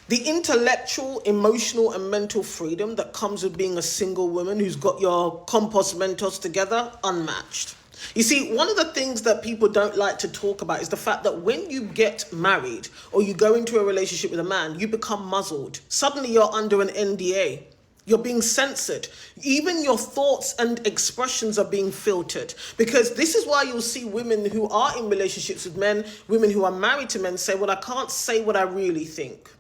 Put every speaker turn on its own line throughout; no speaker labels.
The intellectual, emotional, and mental freedom that comes with being a single woman who's got your compost Mentos together, unmatched. You see, one of the things that people don't like to talk about is the fact that when you get married or you go into a relationship with a man, you become muzzled. Suddenly you're under an NDA. You're being censored. Even your thoughts and expressions are being filtered. Because this is why you'll see women who are in relationships with men, women who are married to men say, well, I can't say what I really think.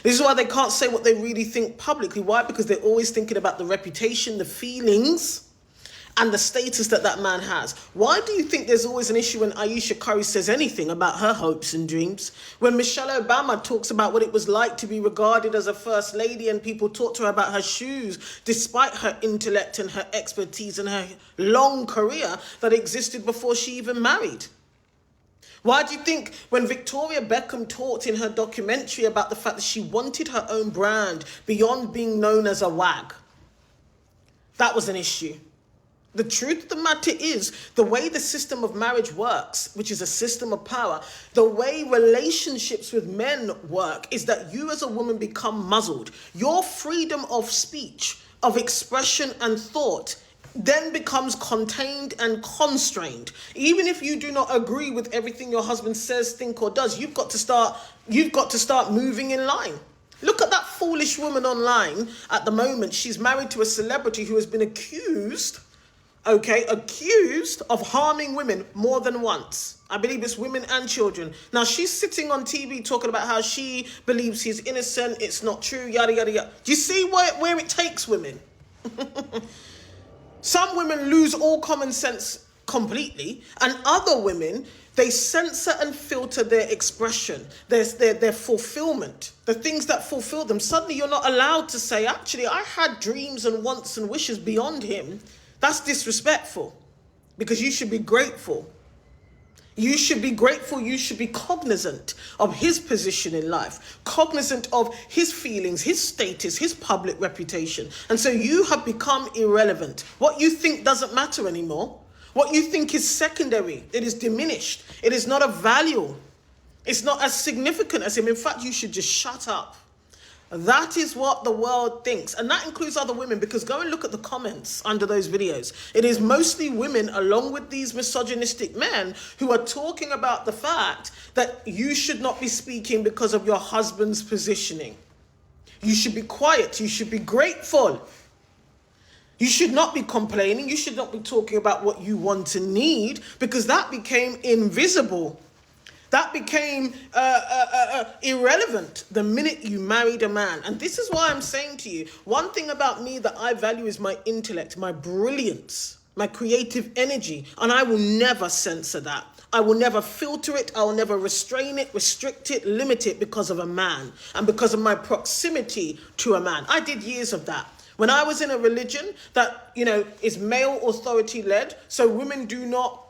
This is why they can't say what they really think publicly. Why? Because they're always thinking about the reputation, the feelings, and the status that that man has. Why do you think there's always an issue when Ayesha Curry says anything about her hopes and dreams? When Michelle Obama talks about what it was like to be regarded as a first lady and people talk to her about her shoes, despite her intellect and her expertise and her long career that existed before she even married? Why do you think when Victoria Beckham talked in her documentary about the fact that she wanted her own brand beyond being known as a wag, that was an issue? The truth of the matter is, the way the system of marriage works, which is a system of power, the way relationships with men work is that you as a woman become muzzled. Your freedom of speech, of expression and thought then becomes contained and constrained. Even if you do not agree with everything your husband says, think or does, you've got to start moving in line. Look at that foolish woman online at the moment. She's married to a celebrity who has been accused of harming women more than once. I believe it's women and children. Now she's sitting on TV talking about how she believes he's innocent, it's not true, yada, yada, yada. Do you see where it takes women? Some women lose all common sense completely, and other women, they censor and filter their expression, their fulfillment, the things that fulfill them. Suddenly you're not allowed to say, actually, I had dreams and wants and wishes beyond him. That's disrespectful, because you should be grateful. You should be grateful. You should be cognizant of his position in life, cognizant of his feelings, his status, his public reputation. And so you have become irrelevant. What you think doesn't matter anymore. What you think is secondary. It is diminished. It is not of value. It's not as significant as him. In fact, you should just shut up. That is what the world thinks. And that includes other women, because go and look at the comments under those videos. It is mostly women, along with these misogynistic men, who are talking about the fact that you should not be speaking because of your husband's positioning. You should be quiet. You should be grateful. You should not be complaining. You should not be talking about what you want and need, because that became invisible. That became irrelevant the minute you married a man. And this is why I'm saying to you, one thing about me that I value is my intellect, my brilliance, my creative energy. And I will never censor that. I will never filter it. I will never restrain it, restrict it, limit it because of a man and because of my proximity to a man. I did years of that. When I was in a religion that, is male authority led, so women do not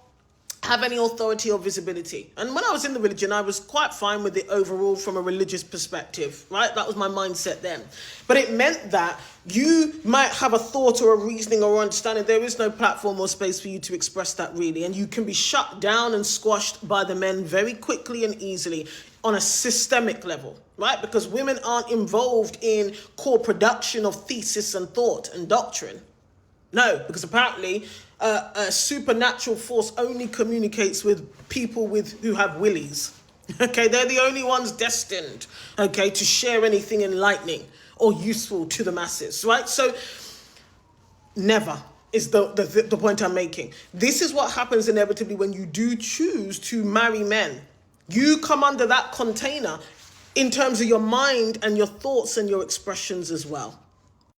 have any authority or visibility. And when I was in the religion, I was quite fine with it overall from a religious perspective, right? That was my mindset then. But it meant that you might have a thought or a reasoning or understanding. There is no platform or space for you to express that really. And you can be shut down and squashed by the men very quickly and easily on a systemic level, right? Because women aren't involved in core production of thesis and thought and doctrine. No, because apparently a supernatural force only communicates with people who have willies. Okay, they're the only ones destined, to share anything enlightening or useful to the masses, right? So never is the point I'm making. This is what happens inevitably when you do choose to marry men. You come under that container in terms of your mind and your thoughts and your expressions as well.